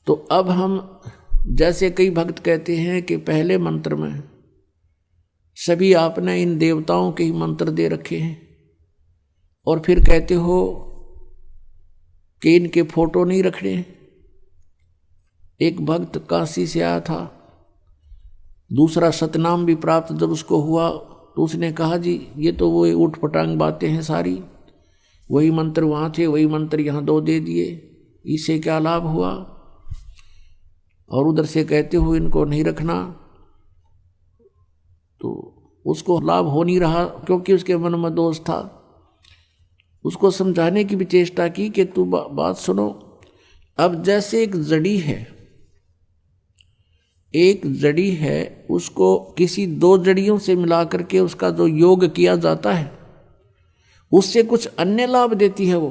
तो अब हम जैसे कई भक्त कहते हैं कि पहले मंत्र में सभी आपने इन देवताओं के ही मंत्र दे रखे हैं, और फिर कहते हो कि इनके फोटो नहीं रखने। एक भक्त काशी से आया था, दूसरा सतनाम भी प्राप्त जब उसको हुआ तो उसने कहा जी ये तो वो ऊट पटांग बातें हैं सारी, वही मंत्र वहाँ थे वही मंत्र यहाँ दो दे दिए, इससे क्या लाभ हुआ। और उधर से कहते हो इनको नहीं रखना, तो उसको लाभ हो नहीं रहा क्योंकि उसके मन में दोष था। उसको समझाने की भी चेष्टा की कि तू बात सुनो, अब जैसे एक जड़ी है उसको किसी दो जड़ियों से मिला करके उसका जो योग किया जाता है उससे कुछ अन्य लाभ देती है वो,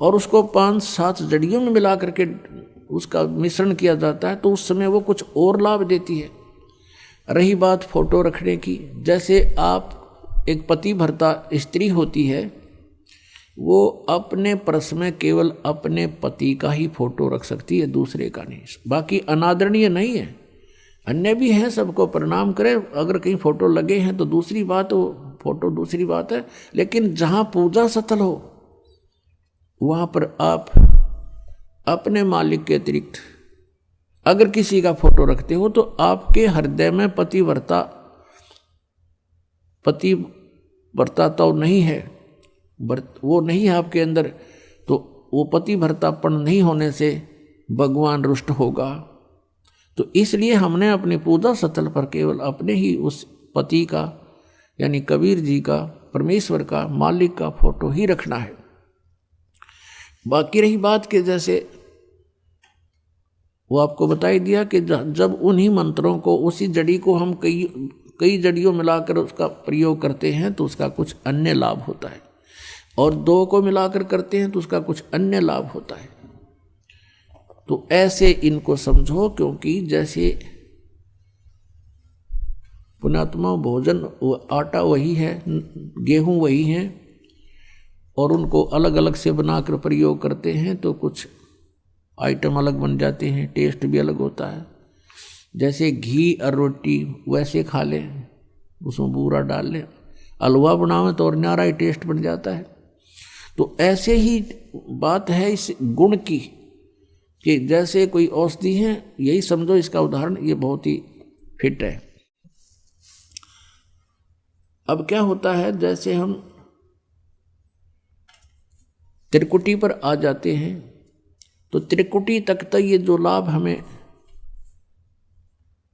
और उसको 5-7 जड़ियों में मिला करके उसका मिश्रण किया जाता है तो उस समय वो कुछ और लाभ देती है। रही बात फोटो रखने की, जैसे आप एक पति भर्ता स्त्री होती है वो अपने पर्स में केवल अपने पति का ही फोटो रख सकती है, दूसरे का नहीं। बाकी अनादरणीय नहीं है, अन्य भी हैं, सबको प्रणाम करें, अगर कहीं फोटो लगे हैं तो दूसरी बात, वो फोटो दूसरी बात है। लेकिन जहाँ पूजा स्थल हो वहाँ पर आप अपने मालिक के अतिरिक्त अगर किसी का फोटो रखते हो तो आपके हृदय में पतिव्रता तो नहीं है, वो नहीं है आपके अंदर, तो वो पतिव्रतापन नहीं होने से भगवान रुष्ट होगा। तो इसलिए हमने अपनी पूजा स्थल पर केवल अपने ही उस पति का यानी कबीर जी का, परमेश्वर का, मालिक का फोटो ही रखना है। बाकी रही बात के जैसे वो आपको बताई दिया कि जब उन्हीं मंत्रों को, उसी जड़ी को हम कई जड़ियों मिलाकर उसका प्रयोग करते हैं तो उसका कुछ अन्य लाभ होता है, और 2 को मिलाकर करते हैं तो उसका कुछ अन्य लाभ होता है। तो ऐसे इनको समझो, क्योंकि जैसे पुण्यात्मा भोजन आटा वही है, गेहूं वही है, और उनको अलग अलग से बनाकर प्रयोग करते हैं तो कुछ आइटम अलग बन जाते हैं, टेस्ट भी अलग होता है। जैसे घी और रोटी वैसे खा लें, उसमें बूरा डाल लें, हलवा बनावें तो और न्यारा ही टेस्ट बन जाता है। तो ऐसे ही बात है इस गुण की कि जैसे कोई औषधि है, यही समझो इसका उदाहरण, ये बहुत ही फिट है। अब क्या होता है, जैसे हम त्रिकुटी पर आ जाते हैं तो त्रिकुटी तक तो ये जो लाभ हमें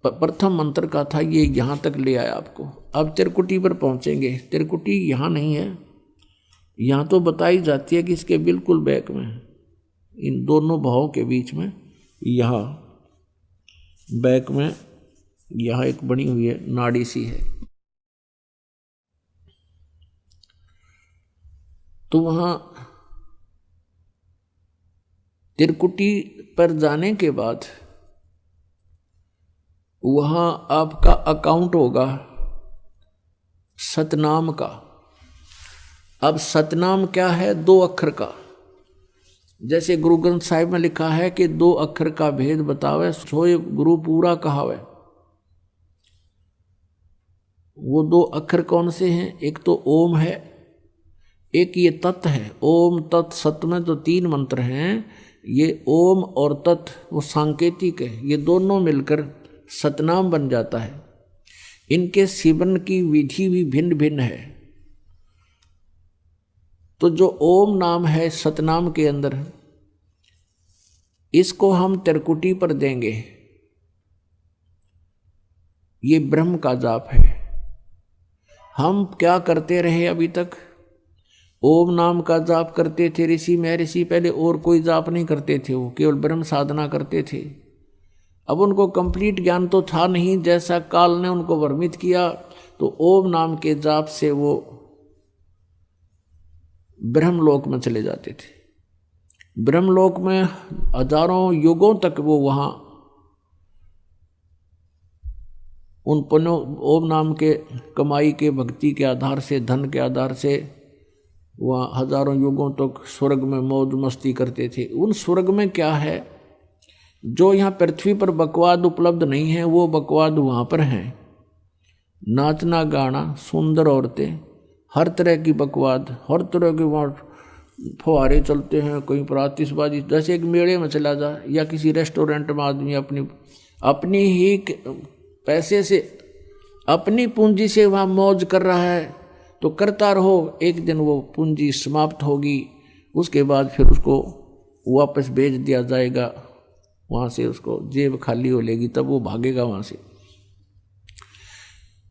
प्रथम मंत्र का था ये यहाँ तक ले आया आपको। अब त्रिकुटी पर पहुँचेंगे, त्रिकुटी यहाँ नहीं है, यहाँ तो बताई जाती है कि इसके बिल्कुल बैक में, इन दोनों भावों के बीच में, यहाँ बैक में यहाँ एक बनी हुई है नाड़ी सी है। तो वहाँ त्रिकुटी पर जाने के बाद वहाँ आपका अकाउंट होगा सतनाम का। अब सतनाम क्या है? 2 अक्षर का। जैसे गुरु ग्रंथ साहिब में लिखा है कि 2 अक्षर का भेद बतावे सोए गुरु पूरा कहावे। वो 2 अक्षर कौन से हैं? एक तो ओम है, एक ये तत् है। ओम तत् सत में जो 3 मंत्र हैं, ये ओम और तत् वो सांकेतिक है, ये दोनों मिलकर सतनाम बन जाता है। इनके सेवन की विधि भी भिन्न भिन्न है। तो जो ओम नाम है सतनाम के अंदर, इसको हम त्रिकुटी पर देंगे। ये ब्रह्म का जाप है। हम क्या करते रहे अभी तक? ओम नाम का जाप करते थे ऋषि महर्षि पहले, और कोई जाप नहीं करते थे, वो केवल ब्रह्म साधना करते थे। अब उनको कंप्लीट ज्ञान तो था नहीं, जैसा काल ने उनको वर्मित किया, तो ओम नाम के जाप से वो ब्रह्मलोक में चले जाते थे। ब्रह्मलोक में हजारों युगों तक वो वहाँ उन पुण्यों ओम नाम के कमाई के भक्ति के आधार से, धन के आधार से वहाँ हजारों युगों तक स्वर्ग में मौज मस्ती करते थे। उन स्वर्ग में क्या है जो यहाँ पृथ्वी पर बकवाद उपलब्ध नहीं है वो बकवाद वहाँ पर है। नाचना गाना, सुंदर औरतें, हर तरह की बकवाद, हर तरह के वहाँ फुहारे चलते हैं, कहीं पर आतिशबाजी। जैसे एक मेले में चला जा या किसी रेस्टोरेंट में आदमी अपनी ही पैसे से, अपनी पूंजी से वहाँ मौज कर रहा है, तो करता रहो, एक दिन वो पूंजी समाप्त होगी, उसके बाद फिर उसको वापस भेज दिया जाएगा वहाँ से, उसको जेब खाली हो लेगी, तब वो भागेगा वहाँ से।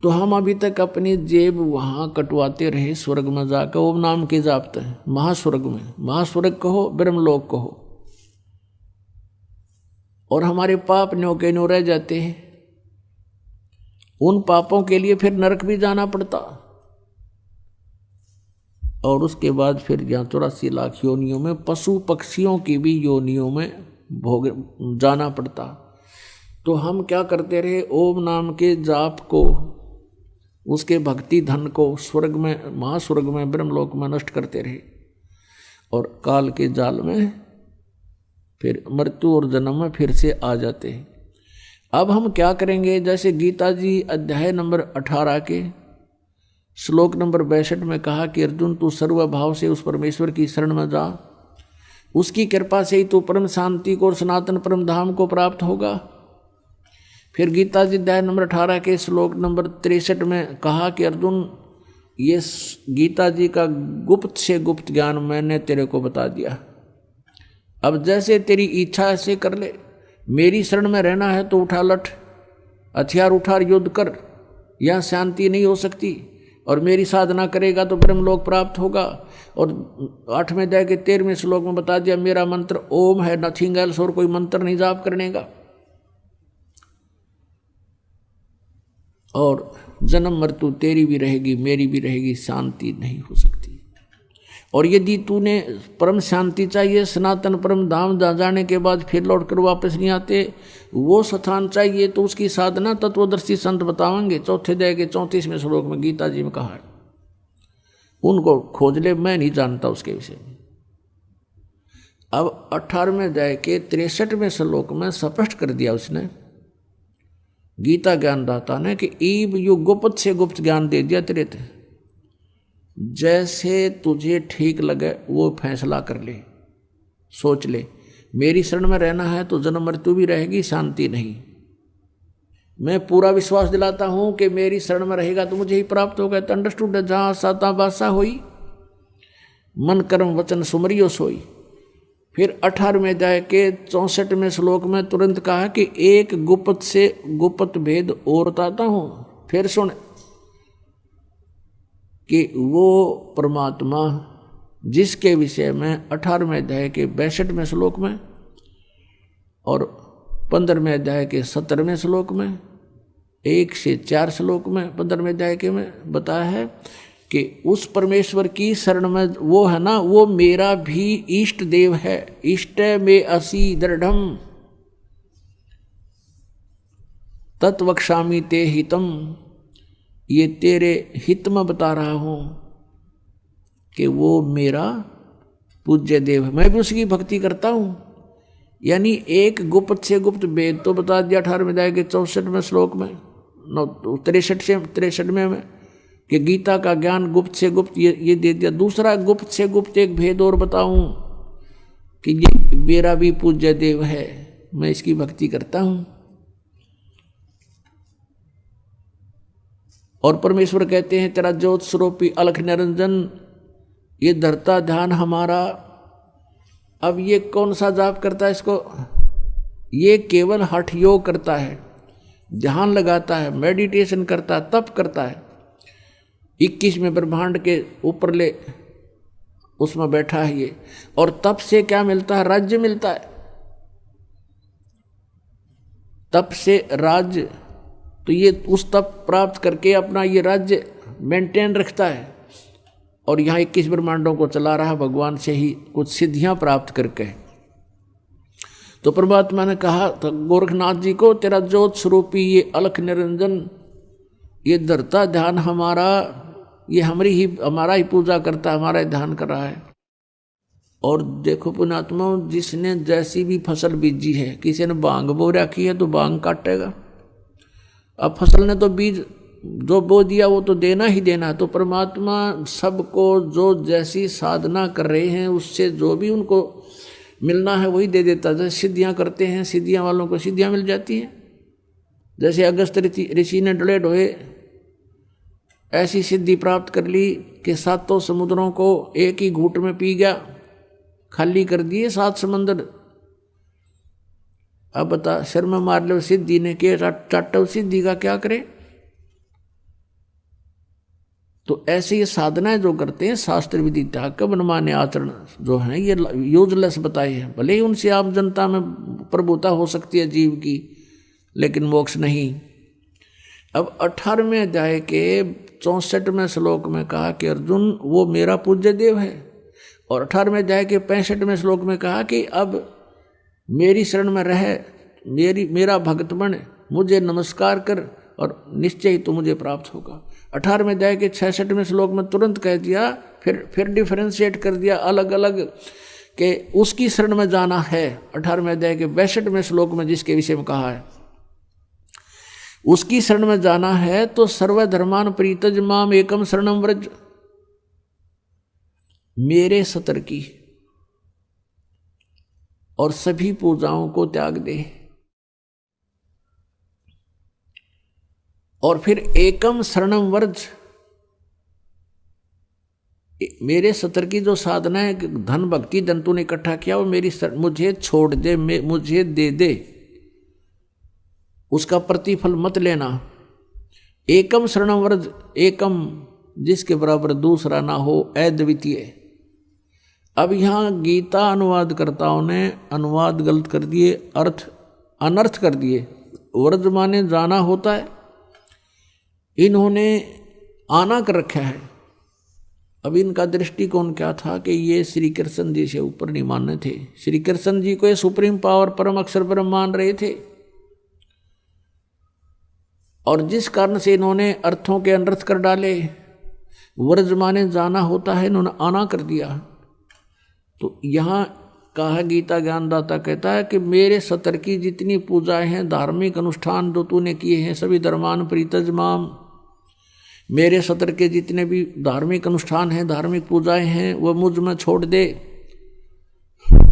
तो हम अभी तक अपनी जेब वहाँ कटवाते रहे स्वर्ग में जाकर, ओम नाम के जापते हैं, महास्वर्ग में, महास्वर्ग कहो, ब्रह्मलोक कहो, और हमारे पाप न्यो के न्यो रह जाते हैं। उन पापों के लिए फिर नरक भी जाना पड़ता, और उसके बाद फिर 84 लाख योनियों में, पशु पक्षियों की भी योनियों में भोग जाना पड़ता। तो हम क्या करते रहे, ओम नाम के जाप को, उसके भक्ति धन को स्वर्ग में, महास्वर्ग में, ब्रह्मलोक में नष्ट करते रहे, और काल के जाल में फिर मृत्यु और जन्म में फिर से आ जाते हैं। अब हम क्या करेंगे, जैसे गीता जी अध्याय नंबर 18 के श्लोक नंबर 62 में कहा कि अर्जुन तू सर्वभाव से उस परमेश्वर की शरण में जा, उसकी कृपा से ही तू परम शांति को और सनातन परम धाम को प्राप्त होगा। फिर गीता जी अध्याय नंबर 18 के श्लोक नंबर 63 में कहा कि अर्जुन ये गीता जी का गुप्त से गुप्त ज्ञान मैंने तेरे को बता दिया, अब जैसे तेरी इच्छा ऐसे कर ले। मेरी शरण में रहना है तो उठा लठ, हथियार उठा युद्ध कर, यहाँ शांति नहीं हो सकती, और मेरी साधना करेगा तो ब्रह्मलोक प्राप्त होगा। और 8वें अध्याय के 13वें श्लोक में बता दिया मेरा मंत्र ओम है, नथिंग एल्स, और कोई मंत्र नहीं जाप करने का, और जन्म मृत्यु तेरी भी रहेगी मेरी भी रहेगी, शांति नहीं हो सकती। और यदि तूने परम शांति चाहिए, सनातन परम धाम जाने के बाद फिर लौट कर वापस नहीं आते, वो स्थान चाहिए, तो उसकी साधना तत्वदर्शी संत बताएंगे। 4थे अध्याय के 34वें श्लोक में गीता जी में कहा है, उनको खोज ले, मैं नहीं जानता उसके विषय में। अब 18वें अध्याय के 63वें श्लोक में स्पष्ट कर दिया उसने, गीता ज्ञानदाता ने, कि ईब यु गुप्त से गुप्त ज्ञान दे दिया तेरे थे, जैसे तुझे ठीक लगे वो फैसला कर ले, सोच ले। मेरी शरण में रहना है तो जन्म मृत्यु भी रहेगी, शांति नहीं। मैं पूरा विश्वास दिलाता हूं कि मेरी शरण में रहेगा तो मुझे ही प्राप्त होगा। तो अंडरस्टूड, जहां साता बासा होई, मन कर्म वचन सुमरियो सोई। फिर 18वें अध्याय के 64वें श्लोक में तुरंत कहा कि एक गुप्त से गुप्त भेद और बताता हूं। फिर सुन कि वो परमात्मा जिसके विषय में 18वें अध्याय के 62वें श्लोक में और 15वें अध्याय के 17वें श्लोक में, 1 से 4 श्लोक में 15वें अध्याय के में बताया है कि उस परमेश्वर की शरण में वो है ना, वो मेरा भी इष्ट देव है। इष्ट में असी दृढ़म तत्वक्षामि ते हितम, ये तेरे हित में बता रहा हूं कि वो मेरा पूज्य देव है, मैं भी उसकी भक्ति करता हूं। यानी एक गुप्त से गुप्त भेद तो बता दिया 18वें अध्याय के 64वें श्लोक में, 63वें में, कि गीता का ज्ञान गुप्त से गुप्त ये दे दिया। दूसरा गुप्त से गुप्त एक भेद और बताऊं कि ये मेरा भी पूज्य देव है, मैं इसकी भक्ति करता हूं। और परमेश्वर कहते हैं तेरा ज्योत स्वरूपी अलख निरंजन ये धरता ध्यान हमारा। अब ये कौन सा जाप करता है इसको? ये केवल हठ योग करता है, ध्यान लगाता है, मेडिटेशन करता है, तप करता है। 21वें ब्रह्मांड के ऊपर ले उसमें बैठा है ये। और तप से क्या मिलता है? राज्य मिलता है। तप से राज्य, तो ये उस तप प्राप्त करके अपना ये राज्य मेंटेन रखता है। और यहाँ 21 ब्रह्मांडों को चला रहा भगवान से ही कुछ सिद्धियां प्राप्त करके। तो परमात्मा ने कहा था गोरखनाथ जी को, तेरा ज्योत स्वरूपी ये अलख निरंजन ये धरता ध्यान हमारा, ये हमारा ही पूजा करता है, हमारा ही ध्यान कर रहा है। और देखो पुण्यात्मा, जिसने जैसी भी फसल बीजी है, किसी ने भांग बो रखी है तो भांग काटेगा। अब फसल ने तो बीज जो बो दिया वो तो देना ही देना है। तो परमात्मा सबको जो जैसी साधना कर रहे हैं उससे जो भी उनको मिलना है वही दे देता है। जैसे सिद्धियाँ करते हैं, सिद्धियाँ वालों को सिद्धियाँ मिल जाती हैं। जैसे अगस्त ऋषि ने डले ढोए ऐसी सिद्धि प्राप्त कर ली कि 7 समुद्रों को एक ही घूंट में पी गया, खाली कर दिए 7 समंदर। अब बता, सिर में मार लो सिद्धि ने के चाटो सिद्धि का क्या करे। तो ऐसे ये साधनाएं जो करते हैं शास्त्र विधि त्याग का मनमाने आचरण जो है ये यूजलेस बताए हैं। भले ही उनसे आम जनता में प्रभुता हो सकती है जीव की, लेकिन मोक्ष नहीं। अब 18वें अध्याय के 64वें श्लोक में कहा कि अर्जुन वो मेरा पूज्य देव है, और 18वें अध्याय के 65वें श्लोक में कहा कि अब मेरी शरण में रह, मेरा भक्त बन, मुझे नमस्कार कर और निश्चय ही तो मुझे प्राप्त होगा। 18वें अध्याय के 66वें श्लोक में तुरंत कह दिया, फिर डिफरेंशिएट कर दिया अलग अलग कि उसकी शरण में जाना है। 18वें अध्याय के 62वें श्लोक में जिसके विषय में कहा है उसकी शरण में जाना है, तो सर्वधर्मान प्रीतज माम एकम शरणम व्रज, मेरे सतर की और सभी पूजाओं को त्याग दे। और फिर एकम शरणम व्रज, मेरे सतर की जो साधना है, धन भक्ति धन तूने इकट्ठा किया वो मेरी मुझे छोड़ दे, मुझे दे दे, उसका प्रतिफल मत लेना। एकम शरणम व्रज, एकम जिसके बराबर दूसरा ना हो, अद्वितीय। अब यहाँ गीता अनुवादकर्ताओं ने अनुवाद गलत कर दिए, अर्थ अनर्थ कर दिए। व्रज माने जाना होता है, इन्होंने आना कर रखा है। अब इनका दृष्टिकोण क्या था कि ये श्री कृष्ण जी से ऊपर नहीं मानने थे, श्री कृष्ण जी को ये सुप्रीम पावर परम अक्षर परम मान रहे थे, और जिस कारण से इन्होंने अर्थों के अनर्थ कर डाले। व्रज माने जाना होता है, इन्होंने आना कर दिया। तो यहाँ कहा, गीता ज्ञानदाता कहता है कि मेरे सतर की जितनी पूजाएं हैं, धार्मिक अनुष्ठान जो तूने किए हैं, सभी धर्मान प्रीतज माम, मेरे सतर के जितने भी धार्मिक अनुष्ठान हैं, धार्मिक पूजाएं हैं, वह मुझ में छोड़ दे।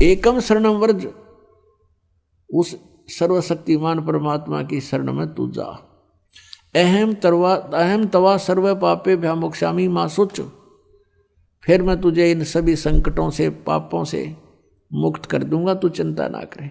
एकम शरणम व्रज, उस सर्वशक्तिमान परमात्मा की शरण में तू जा। अहम तवा सर्व पापे भ्यामोक्षामी मां सुच, फिर मैं तुझे इन सभी संकटों से पापों से मुक्त कर दूंगा, तू चिंता ना करे।